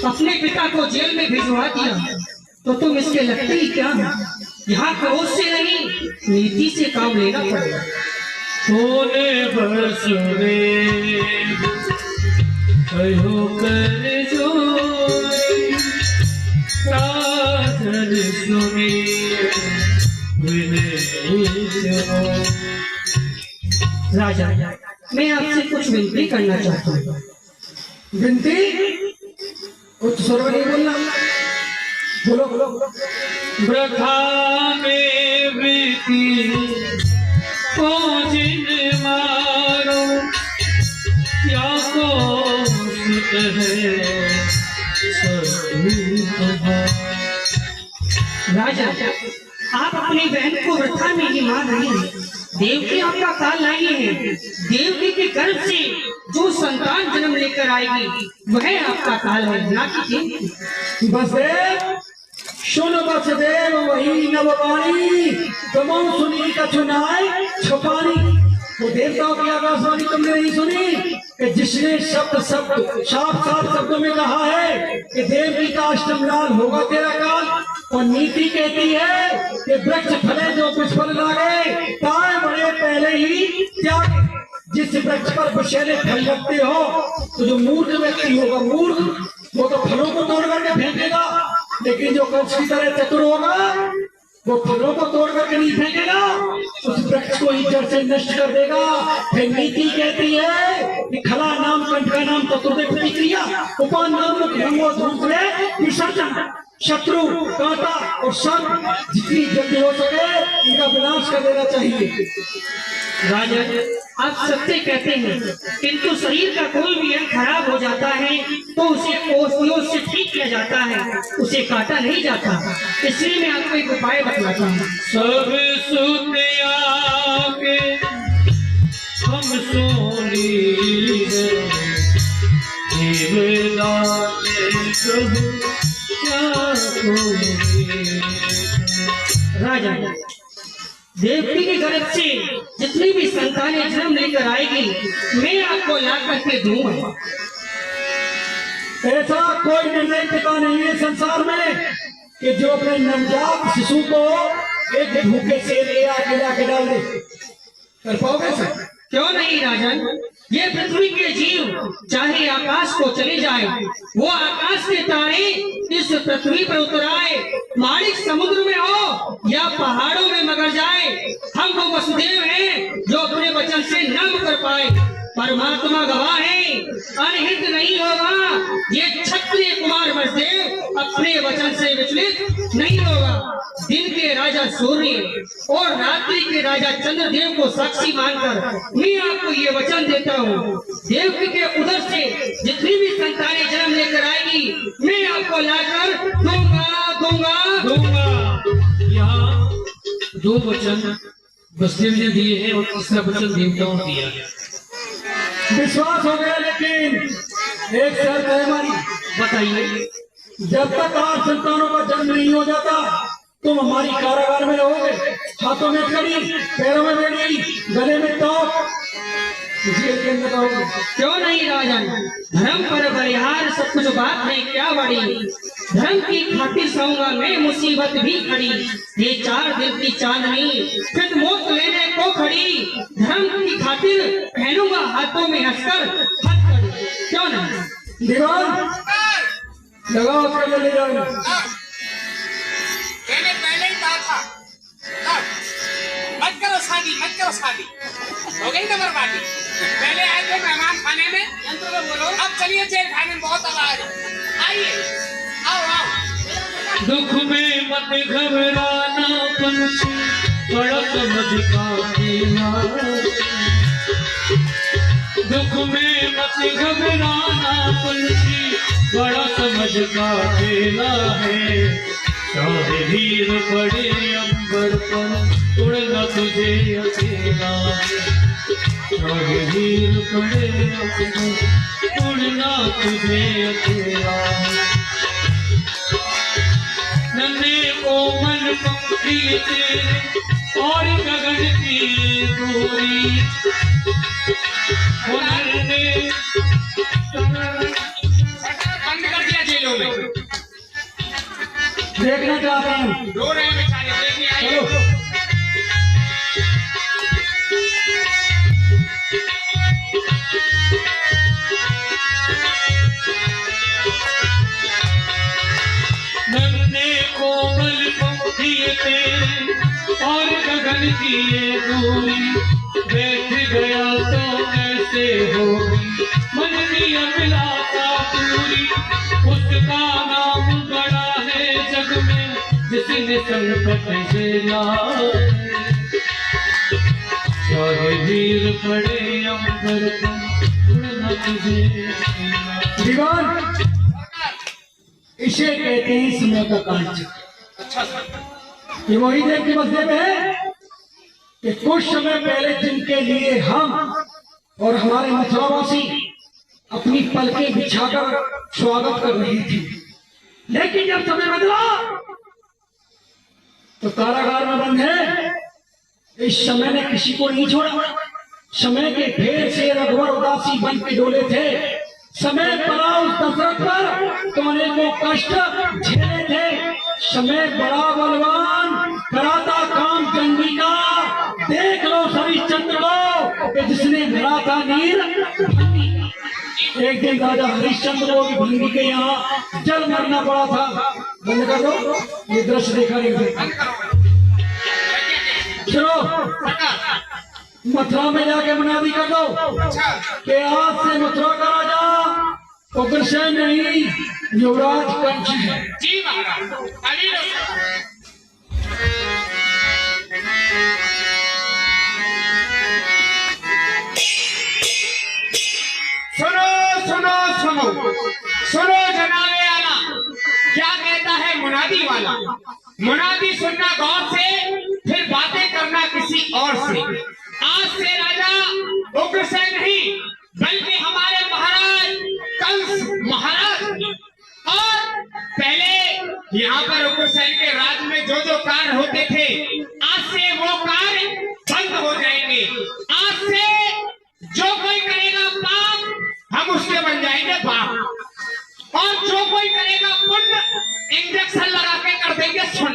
अपने पिता को जेल में भिजवा दिया, तो तुम इसके लगते ही क्या हो? यहाँ क्रोध से नहीं, नीति से काम लेना पड़ेगा। सोने वसुदेव कहो कर जोरी, साधन सुनिए विनय हो। राजा, मैं आपसे कुछ विनती करना चाहता हूँ। विनती? कुछ स्वर नहीं बोलना, बोलो बोलो बोलो। वृथा में बीती जिन मारो, क्या को सुत है राजा, आप अपनी बहन को वृथा में ही मार रहे हैं। देवकी आपका काल लाई है। देवकी के गर्भ से जो संतान जन्म लेकर आएगी वह आपका काल है, ना कि देवकी। वसुदेव सुन वसुदेव वही नववाणी, तमो सुनी कछुनाय छपानी। वो देवताओं की आकाशवाणी तुमने नहीं सुनी कि जिसने शब्द साफ शब्दों में कहा है कि देवकी का अष्टम लाल होगा तेरा काल। और नीति कहती है कि वृक्ष फले जो कुछ फल लागे, ताए बड़े पहले ही त्याग। जिस वृक्ष पर विषैले फल लगते हो तो जो मूर्ख व्यक्ति होगा, मूर्ख, वो तो फलों को तोड़ करके फेंकेगा, लेकिन जो कंस की तरह चतुर होगा वो फलों को तोड़ करके नहीं फेंकेगा, उस वृक्ष को ही जड़ से नष्ट कर देगा। फिर नीति कहती है कि खला नाम कंठ का नाम चतुर्दय प्रतिक्रिया, उपान नाम मुख दूसरे विसर्जन। शत्रु, कांटा और सर्प जितनी जल्दी हो सके इनका विनाश कर देना चाहिए। राजा, आप सत्य कहते हैं, किंतु शरीर का कोई भी अंग खराब हो जाता है तो उसे औषधियों से ठीक किया जाता है, उसे काटा नहीं जाता। इसलिए मैं आपको एक उपाय बतलाता हूँ। सब सुतिया के हम सोनी राजा, देवकी के गर्भ से जितनी भी संतानें जन्म लेकर आएगी मैं आपको ला करके दूंगा। ऐसा कोई निर्णय पिता नहीं है संसार में कि जो अपने नवजात शिशु को एक भूखे से ले आके लाके डाल दे। कर पाओगे सर? क्यों नहीं राजन, ये पृथ्वी के जीव चाहे आकाश को चले जाए, वो आकाश के तारे इस पृथ्वी पर उतर आए, माणिक समुद्र में हो या पहाड़ों में मगर जाए, हम वो वसुदेव हैं जो अपने वचन से न मुकर पाए। परमात्मा गवाह है, अनहित नहीं होगा। ये क्षत्रिय कुमार वसुदेव अपने वचन से विचलित नहीं होगा। दिन के राजा सूर्य और रात्रि के राजा चंद्रदेव को साक्षी मानकर मैं आपको ये वचन देता हूँ, देवकी के उदर से जितनी भी संतानें जन्म लेकर आएगी मैं आपको लाकर दूंगा। यहाँ दो वचन वसुदेव ने दिए हैं और तीसरा वचन देवताओं ने दिया है। विश्वास हो गया, लेकिन एक शर्त है हमारी। बताइए। जब तक 8 संतानों का जन्म नहीं हो जाता तुम हमारी कारागार में रहोगे। हाथों में कड़ी, पैरों में बेड़ी, गले में टॉप, जेल के अंदर रहोगे। क्यों नहीं राजन, धर्म पर बलिहार सब कुछ बात है क्या बड़ी। धर्म की खातिर सहूंगा मैं मुसीबत भी खड़ी, ये 4 दिन की चांदनी फिर मौत लेने को खड़ी। धर्म की खातिर पहनूंगा हाथों में हंसकर हथकड़ी। क्यों नहीं दीवान लगाओ, उसके ले जाओ। मैंने पहले ही कहा था मत करो शादी, हो गई ना बर्बादी। पहले आए थे मेहमान खाने में, यंत्र में बोलो, अब चलिए जेल खाने में बहुत आवाज। आइए, आओ। दुख में मत घबराना पंछी, बड़ा समझ का खेला। दुख में मत घबराना पंछी, बड़ा समझ का खेला है। चाहे हीर पड़े अंबर पर, उड़ना तुझे अकेला है। चाहे हीर पड़े अंबर पर, उड़ना तुझे अकेला है। नन्हे कोमल पंखी तेरे और गगन की दूरी, की ये दूरी, बैठ गया तो कैसे होगी मन की अभिलाषा पूरी। उसका नाम बड़ा है जग में जिसने संकट झेला, चाहे वीर पड़े अंबर पर उड़ना तुझे। दीवान, इसे कहते हैं समय का कांच। ये वही देव की मस्जिद है कि कुछ समय पहले जिनके लिए हम और हमारे मथुरावासी अपनी पलकें बिछाकर स्वागत कर रही थी, लेकिन जब समय बदला तो कारागार में बंद है। इस समय ने किसी को नहीं छोड़ा। समय के फेर से रघुवर उदासी बन के डोले थे। समय पड़ा उस दशरथ पर तो अनेकों कष्ट झेले थे। समय बड़ा बलवान कराता काम चंडी का, देख लो हरिश्चंद्र को जिसने भरा था नीर भंगी का। एक दिन राजा हरिश्चंद्र को भी भंगी के यहाँ जल मरना पड़ा था। बंद कर दो, ये दृश्य देखा नहीं था। चलो मथुरा में जाके मुनादी कर दो कि आज से मथुरा का राजा उग्रसेन नहीं, युवराज कंस है। जी महाराज, अभी सुनो सुनो सुनो सुनो जनाले आला, क्या कहता है मुनादी वाला। मुनादी सुनना गौर से, फिर बातें करना किसी और से। आज से राजा उग्रसेन नहीं बल्कि हमारे महाराज कंस महाराज। और पहले यहाँ पर उग्रसेन के राज में जो जो कार्य होते थे, आज से वो कार्य बंद हो जाएंगे। आज से जो कोई करेगा पाप, हम उसके बन जाएंगे बाप, और जो कोई करेगा पुण्य, इंजेक्शन लगा के कर देंगे सुन।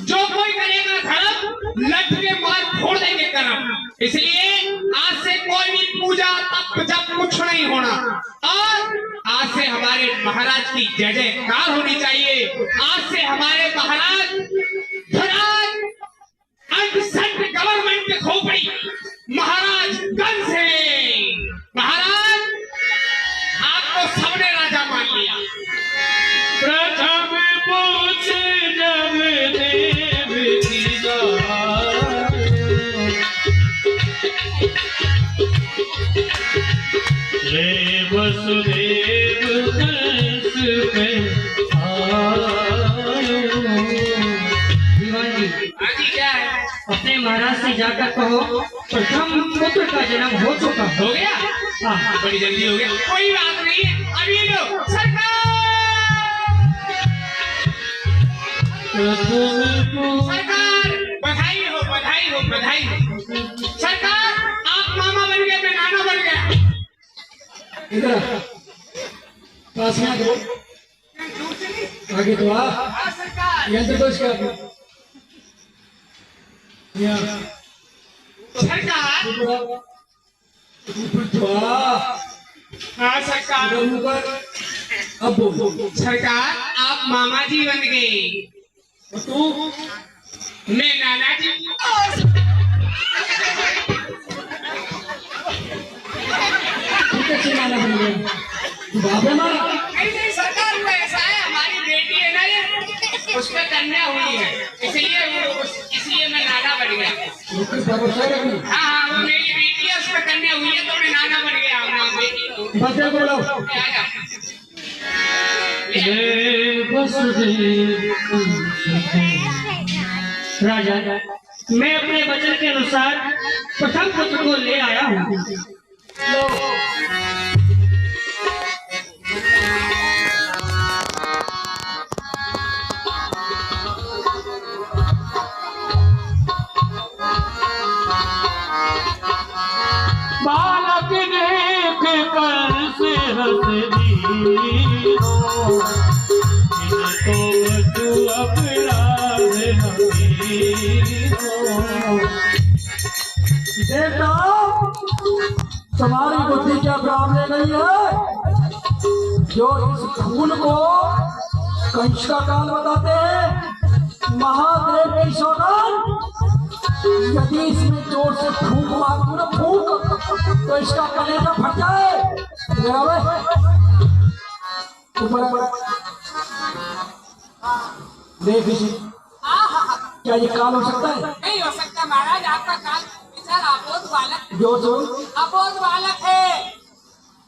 जो कोई करेगा धर्म, लट के मार फोड़ देंगे कर्म। इसलिए आज से कोई भी पूजा तप जब कुछ नहीं होना, और आज से हमारे महाराज की जय जयकार होनी चाहिए। आज से हमारे महाराज गवर्नमेंट के खोपड़ी महाराज कंस है। महाराज आपको सबने राजा मान लिया। प्रथम पूछ जब देव की बात, रे वसुदेव कंस पे आयो। दीवान जी, हाजी क्या है? अपने महाराज से जाकर कहो प्रथम पुत्र का जन्म हो चुका। हो गया? हाँ, बड़ी जल्दी हो गया। कोई बात नहीं है, अभी लो सरकार। सरकार बधाई हो, बधाई हो, बधाई हो। सरकार आप मामा बन गए, मैं नाना बन गया। इधर पास में दो, आगे तो आ, यंत्र तो इसका सरकार ऊपर तो आ, हाँ सरकार। अब बोल। सरकार आप मामा जी बन गए, तू मैं नाना जी। कैसे नाना बन गया? बाप है हमारा। नहीं सरकार, वो ऐसा है, हमारी बेटी है ना ये, उस पर कन्या हुई है, इसलिए मैं नाना बन गया। हाँ हाँ, वो मेरी बेटी है, उस पर कन्या हुई है तो मैं नाना बन गया। बच्चे बोलो। राजा, मैं अपने वचन के अनुसार प्रथम पुत्र को ले आया हूँ। बालक देख कर से हंस दी हो, इनको बचू अपराध हमी हो। बेटा तुम्हारी बुद्धि क्या काम ले गई है? जो इस खून को कंस का काल बताते हैं, महादेव की सौगात यदि इसमें जोर से फूंक मारूं ना फूंक तो इसका कलेजा फट जाए। ऊपर देख इसे, क्या ये काल हो सकता है? नहीं हो सकता महाराज, आपका काल बेचारा अबोध बालक, जो जो अबोध बालक है।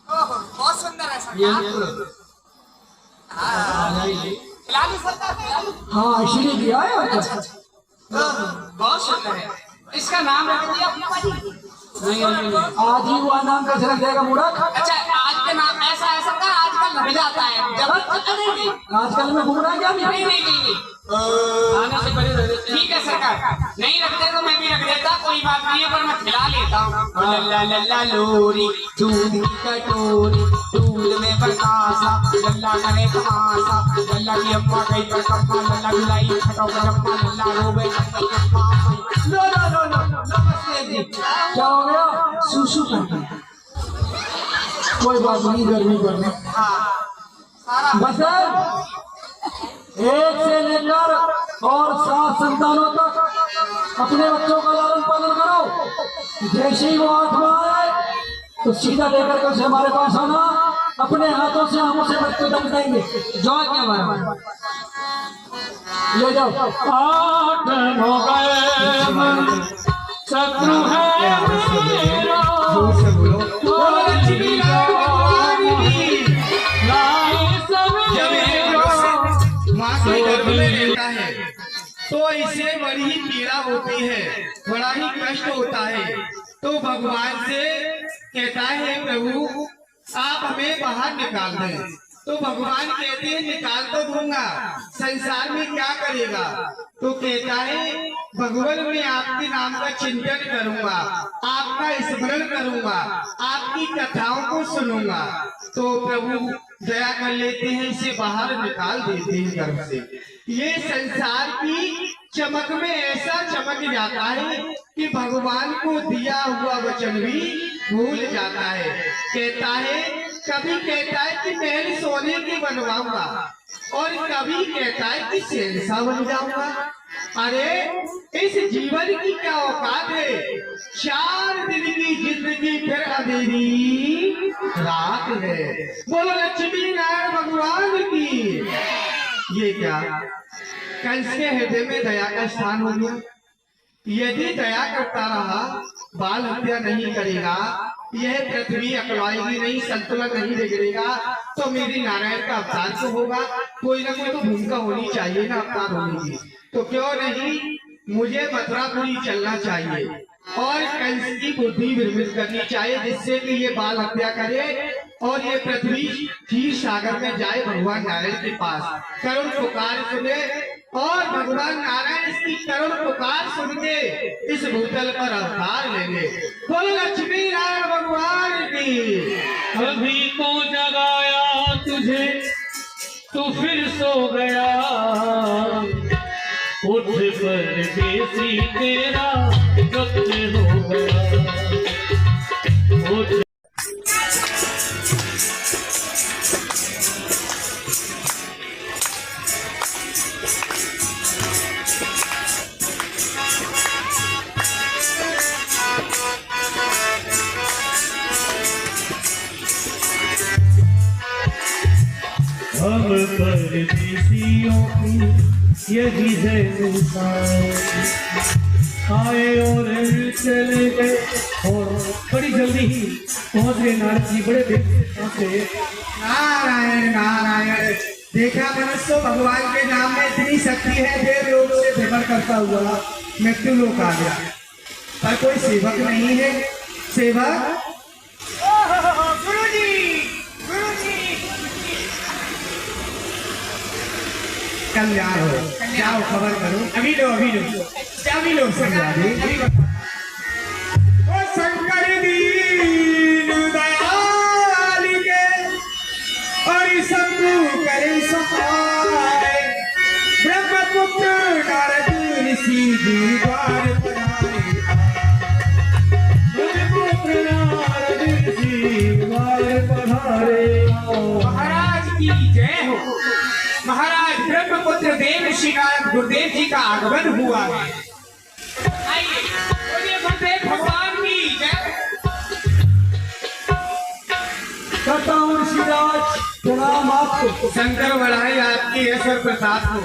ओहो, बहुत सुंदर है सरकार। खिला ली सरकार, खिला ली। हाँ इसीलिए दिया है। बहुत सुंदर है। इसका नाम रख दिया आज ही हुआ नाम कैसे रख देगा मूर्ख? अच्छा, आज के नाम ऐसा है सरकार, आजकल लग जाता है जब नहीं आजकल में घूम रहा है क्या? नहीं नहीं नहीं आने से पहले ठीक है सरकार, नहीं रखते तो मैं भी रख देता, कोई बात नहीं है, पर मैं खिला लेता हूँ। लल्ला लल्ला लोरी दूध की कटोरी, दूध में बतासा, लल्ला करे तमाशा, लल्ला की अम्मा गई पर कम्मा, लल्ला गुलाई खटो कम्मा, लल्ला रोबे कम्मा। लो लो लो लो नमस्ते जी। क्या हो गया? सुसु कर दिया। कोई बात नहीं, गर्मी गर्मी। बस एक से लेकर और 7 संतानों तक अपने बच्चों का लालन पालन करो। जैसे ही वो 8वां आए तो सीधा लेकर के उसे हमारे पास आना, अपने हाथों से आमों से बच्चे दम देंगे। जो क्या हमारा ले जाओ। 8 हो गए मन शत्रु है मेरा, लेता है तो इसे बड़ी ही पीड़ा होती है, बड़ा ही कष्ट होता है। तो भगवान से कहता है प्रभु आप हमें बाहर निकाल दें। तो भगवान कहते हैं निकाल तो दूंगा, संसार में क्या करेगा? तो कहता है भगवान मैं आपके नाम का चिंतन करूंगा, आपका स्मरण करूंगा, आपकी कथाओं को सुनूंगा। तो प्रभु दया कर लेते हैं, इसे बाहर निकाल देते हैं घर से। ये संसार की चमक में ऐसा चमक जाता है कि भगवान को दिया हुआ वचन भी भूल जाता है। कहता है कभी कहता है कि महल सोने की बनवाऊंगा, और कभी कहता है कि शहंशाह बन जाऊंगा। अरे इस जीवन की क्या औकात है? 4 दिन की जिंदगी फिर अंधेरी रात है। बोलो लक्ष्मी नारायण भगवान की। ये क्या कंस के हृदय में दया का स्थान हो गया? यदि दया करता रहा, बाल हत्या नहीं करेगा, यह पृथ्वी अकड़ाएगी नहीं, संतुलन नहीं बिगड़ेगा, तो मेरी नारायण का अवतार तो होगा। कोई ना कोई तो भूमिका होनी चाहिए ना अवतार होने की। तो क्यों नहीं मुझे मथुरापुरी चलना चाहिए और कंस की बुद्धि विरमित करनी चाहिए, जिससे कि ये बाल हत्या करे और ये पृथ्वी क्षीर सागर में जाए भगवान नारायण के पास, करुण पुकार सुने, और भगवान नारायण इसकी करुण पुकार सुन के इस भूतल पर अवतार लेंगे। बोलो लक्ष्मी नारायण भगवान की। अभी को जगाया तुझे तू फिर सो गया, उठ परदेसी तेरा वक्त हो गया। उठ हम परदेसियों की यही है मिसाल, आए और चले गए और बड़ी जल्दी ही पहुंच गए नारद जी बड़े देर से। नारायण नारायण, देखा मनुष्य भगवान के नाम में इतनी शक्ति है, देव लोग से भ्रमण करता हुआ मृत्यु लोक आ गया, पर कोई सेवक नहीं है। सेवक कल्याण हो, जाओ खबर करो। अभी लो ओ शंकर दीन दयाल के और शंभु करे सहाय, ब्रह्मपुत्र नारद ऋषि जी द्वार पधारे। ब्रह्मपुत्र नारद ऋषि द्वार पधारे। महाराज की जय हो। महाराज ब्रह्मपुत्र देव ऋषि नारद गुरुदेव जी का आगमन हुआ है। आइए बात को। शंकर बढ़ाई आपकी ऐश्वर प्रसाद को।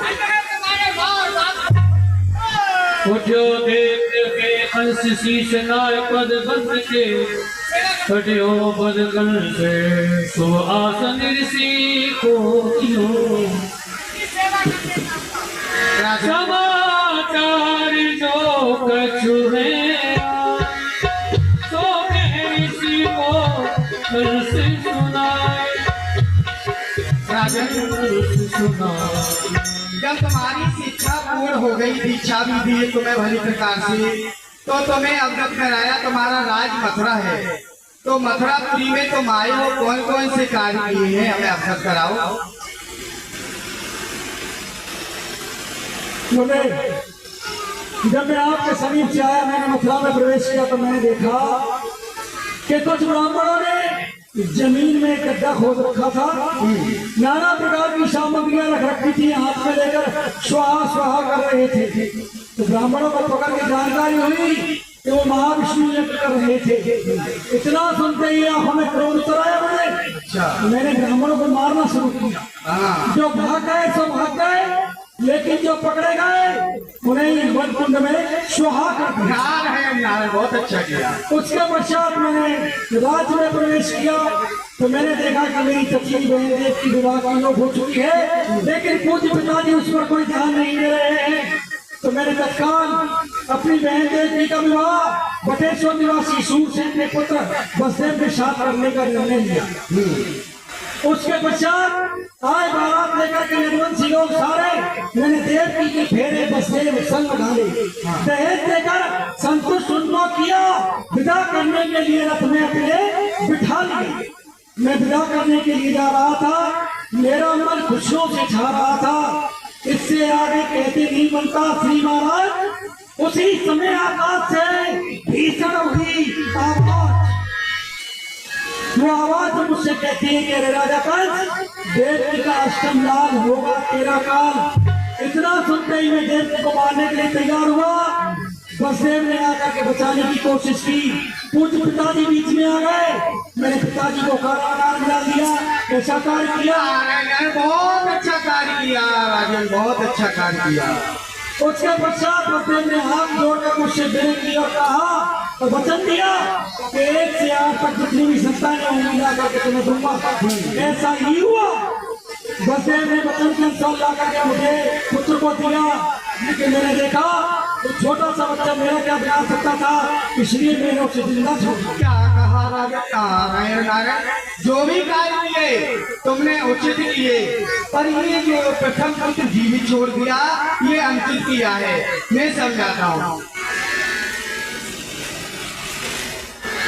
उठो देख के हंस शीश नाय पद बंद के कटियो बदगन से शुभ आसन ऋषि को कियो समाचार जो कछु है तो ऋषि को कल से सुनाए राजन सुनाए। जब तुम्हारी शिक्षा पूर्ण हो गई, दीक्षा भी दी तुम्हें भली प्रकार से, तो तुम्हें अवगत कराया तुम्हारा राज मथुरा है। तो मथुरापुरी में तुम आए हो, कौन कौन से कार्य किए हैं हमें अवगत कराओ। बोले जब मैं आपके समीप से आया, मैंने मथुरा में प्रवेश किया तो मैंने देखा कि कुछ ब्राह्मणों ने जमीन में एक गड्ढा खोद रखा था, नाना प्रकार की सामग्रियां रख रखी थी, हाथ में लेकर स्वाहा स्वाहा कर रहे थे। तो ब्राह्मणों को पकड़ के जानकारी हुई कि वो महाविष्णु यज्ञ कर रहे थे। इतना सुनते ही आंखों में क्रोध उतर आया मुझे। मैंने ब्राह्मणों को मारना शुरू किया। जो भाग गए सो भाग गए, लेकिन जो पकड़े गए उन्हें वन कुंड में स्वाहा कर दिया। बहुत अच्छा किया। उसके पश्चात मैंने राज्य में प्रवेश किया तो मैंने देखा कि मेरी चचेरी बहन देव की विवाह की लोग हो चुकी है, लेकिन पूज्य पिताजी उस पर कोई ध्यान नहीं दे रहे हैं। तो मैंने तत्काल अपनी बहन देवी का विवाह बटेश्वर निवासी सूरसेन के पुत्र बसदेव के साथ करने का निर्णय लिया। उसके पश्चात आए बारात लेकर के निर्वंशी लोग सारे, मैंने देवकी के फेरे बसदेव संग डाले, दहेज देकर संतुष्ट उनको किया, विदा करने के लिए रथ में अपने बिठा लिए। मैं विदा करने के लिए जा रहा था, मेरा मन खुशियों से छा रहा था। इससे आगे कहते नहीं बनता श्री महाराज। उसी समय आकाश से भीषण हुई आवाज। वो आवाज मुझसे कहती है कि अरे राजा कंस, देवकी का अष्टम लाल होगा तेरा काल। इतना सुनते ही मैं देवकी को मारने के लिए तैयार हुआ। बसदेव ने आकर के बचाने की कोशिश की। पूज्य पिताजी बीच में आ गए, मैंने पिताजी को कारागार में डाल दिया। ऐसा कार्य किया, बहुत अच्छा कार्य किया राजन, बहुत अच्छा कार्य किया। उसके पश्चात बसदेव ने हाथ जोड़कर मुझसे विनती और कहा तो वचन दिया कि 1 से 8 तक जितनी भी संतानें होंगी ला करके तुम्हें दूंगा। ऐसा ही हुआ। बसदेव ने वचन के अनुसार ला करके मुझे पुत्र को दिया, लेकिन मैंने देखा तो छोटा सा बच्चा मेरा क्या बना सकता था, इसलिए मैंने उसे जिंदा छोड़ दिया। क्या कहा राजा? नारायण नारायण, जो भी कार्य किए तुमने उचित किए, पर ये जो प्रथम पुत्र जीवित छोड़ दिया ये अनुचित किया है। मैं समझाता हूँ।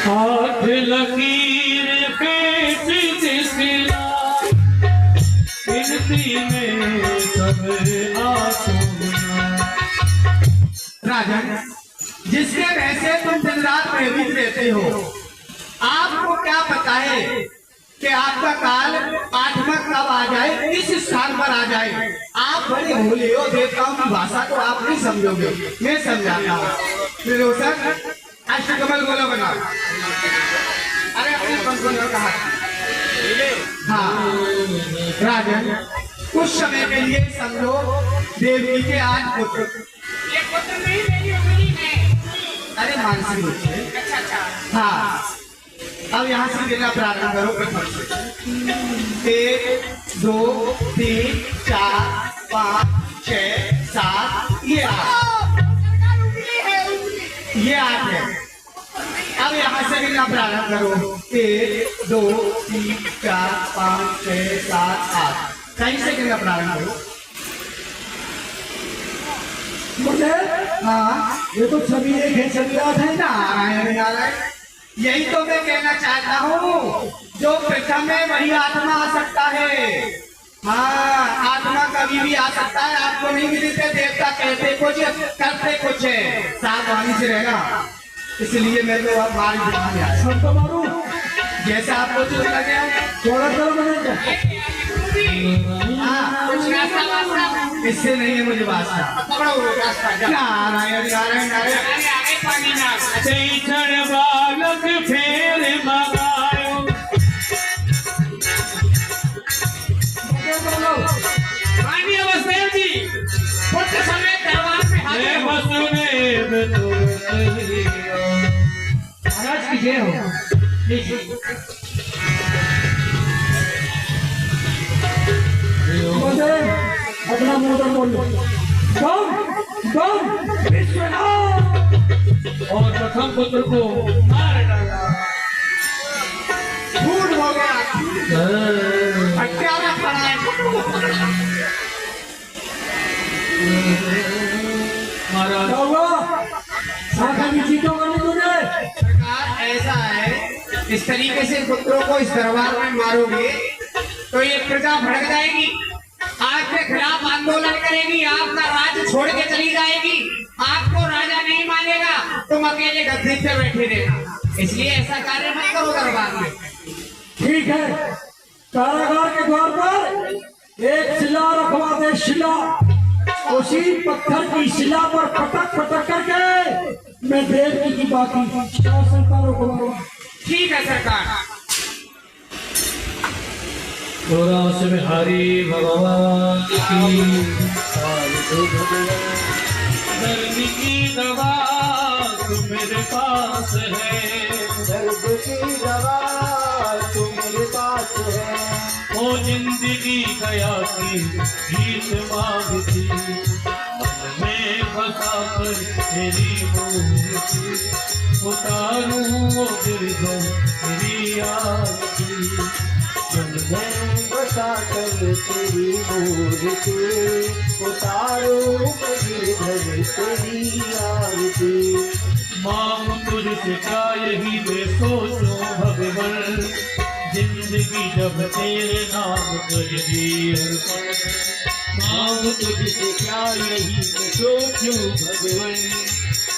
हाथ लकीर पेट दिखला, गिनती में सब आंसू। राजन, जिसके वैसे तुम दिन रात प्रेरित रहते हो, आपको क्या पता है कि आपका काल आत्मक कब आ जाए, किस स्थान पर आ जाए। आप बड़े भोले हो, देवताओं की भाषा को आप नहीं समझोगे। मैं समझाता हूँ। रोशन अष्टकमल गोला बना। अरे अपने पंखों का हाथ। हाँ राजन, कुछ समय के लिए समझो देवी के आज पुत्र, अरे मानसी बच्चे। हाँ, अब यहाँ से गिरना प्रारंभ करो प्रथम से। 1 2 3 4 5 6 7, ये 8 है। अब यहाँ से गिरना प्रारंभ करो। 1 2 3 4 5 6 7 8, कहीं से गिरना प्रारंभ करो। मुझे हाँ, ये तो सभी एक है, सभी रात है। नारायण नारायण, यही तो मैं कहना चाहता हूँ। जो प्रथम है वही आत्मा आ सकता है। हाँ, आत्मा कभी भी आ सकता है। आपको नहीं मिलते, देवता कहते कुछ करते कुछ है। सावधानी से रहना। इसलिए मैं तो अब मार दिमाग में आया। सबको मारू जैसा आपको जो लगे थोड़ा करो मैंने। हाँ, कुछ रास्ता वास्ता इससे नहीं है मुझे वास्ता। नारायण नारायण नारायण। चैतन बालक फेर मगायो, में तुम्हें महाराज की जय हो। अपना मोटर बोल विश्वनाथ और प्रथम पुत्र को मार डाला। झूठ हो गया, हत्यारा खड़ा है। महाराज क्या हुआ? शाखा की चीटों का तुझे सरकार ऐसा है, इस तरीके से पुत्रों को इस दरबार में मारोगे तो ये प्रजा भड़क जाएगी, आपके खिलाफ आंदोलन करेगी, आपका राज्य छोड़ के चली जाएगी, आपको राजा नहीं मानेगा, तुम अकेले गद्दी पे बैठे रहना। इसलिए ऐसा कार्य मत करो दरबार में। ठीक है, कारागार के द्वार पर एक शिला रखवा दे। शिला, उसी पत्थर की शिला पर पटक पटक करके मैं देवकी की बाकी संतानों को मारूंगा। ठीक है सरकार। से बिहारी भगवान की दर्द की दवा तो मेरे पास है, दर्द की दवा तो मेरे पास है। ओ जिंदगी गया की गीत मांगती, मैं बसा कर तेरी मूर्ति उतारूं वो गिरधर तेरी आरती। जब मैं बसा कर तेरी मूर्ति उतारूं वो गिरधर तेरी आरती। मांग तुझसे क्या यही मैं सोचूं भगवान, जिंदगी जब तेरे नाम कर दी अर्पण। मांग तुझसे क्या यही मैं सोचूं भगवान,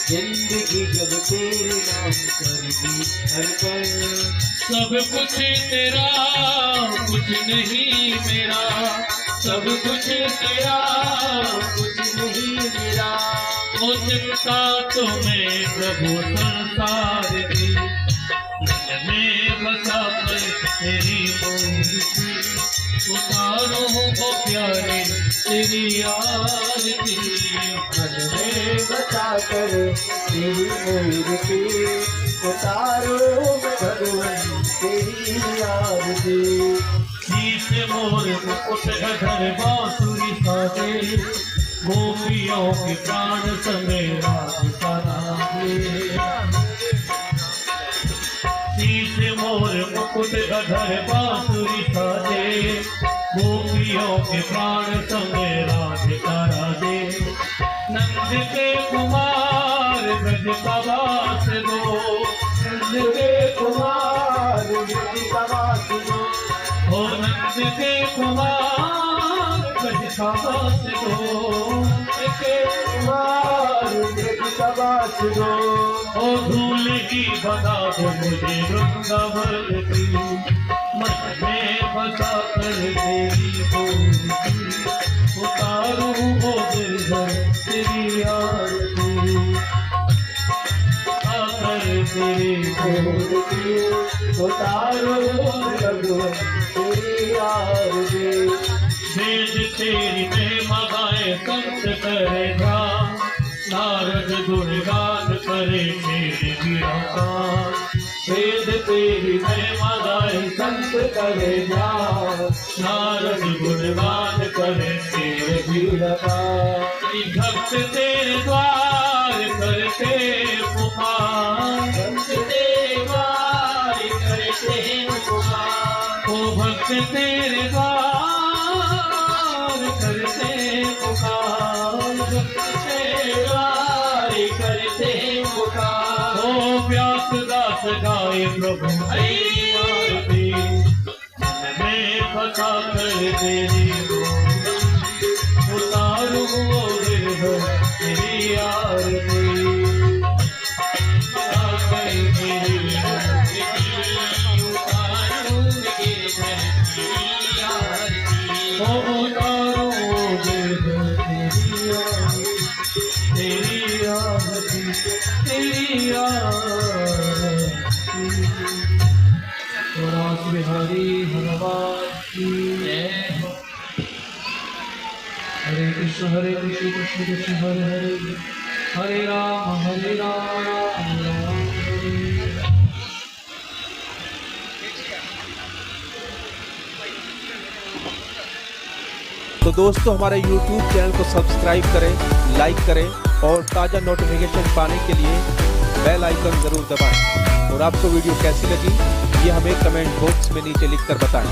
जिंदगी जब तेरे नाम कर दी अर्पण। सब कुछ तेरा कुछ नहीं मेरा, सब कुछ तेरा कुछ नहीं मेरा। वो चिंता तो मैं प्रभु संसार की, मैं बसा कर तेरी मूर्ति उतारो वो प्यारे तेरी आरती। मैं बसा कर तेरी मूर्ति उतारो भगवान तेरी आरती। शीश मोर मुकुट गधर बांसुरी साजे, गोपियों के प्राण समेरा शीश मोर मुकुट गधर बांसुरी साजे, गोपियों के प्राण समेरा राधे। नंद के कुमार ब्रज का वास दो, नंद के कुमार ब्रज का वास दो। ओ नंद के कुमार ब्रज का वास दो, के कुमार ब्रज का वास दो। ओ धूल की बना दो मुझे वृंदावन की, मन में बसा कर तेरी मूर्ति उतारूं वो गिरधर तेरी आरती। आकर तेरी मूर्ति उतारूं भगवान तेरी आरती। वेद तेरी महिमा गाए संत करे ध्यान, नारद गुणगान करे मेरे वीरागान। वेद तेरी महिमा गाए संत करे ध्यान, नारद गुणगान करे तेरे वीरागान। भक्त तेरे द्वार करते पुकार, भक्त तेरे द्वार करते पुकार। ओ भक्त तेरे द्वार करते पुकार, भक्त तेरे द्वार करते पुकार। ओ व्यास दास गाए प्रभु तेरी आरती, मैं बसा कर तेरी मूर्ति उतारूं वो गिरधर तेरी आरती। बिहारी भगवान की जय हो। हरे कृष्ण कृष्ण कृष्ण हरे हरे। हरे राम हरे राम राम राम। तो दोस्तों हमारे YouTube चैनल को सब्सक्राइब करें, लाइक करें और ताज़ा नोटिफिकेशन पाने के लिए बेल आइकन ज़रूर दबाएं। और आपको वीडियो कैसी लगी ये हमें कमेंट बॉक्स में नीचे लिखकर बताएं।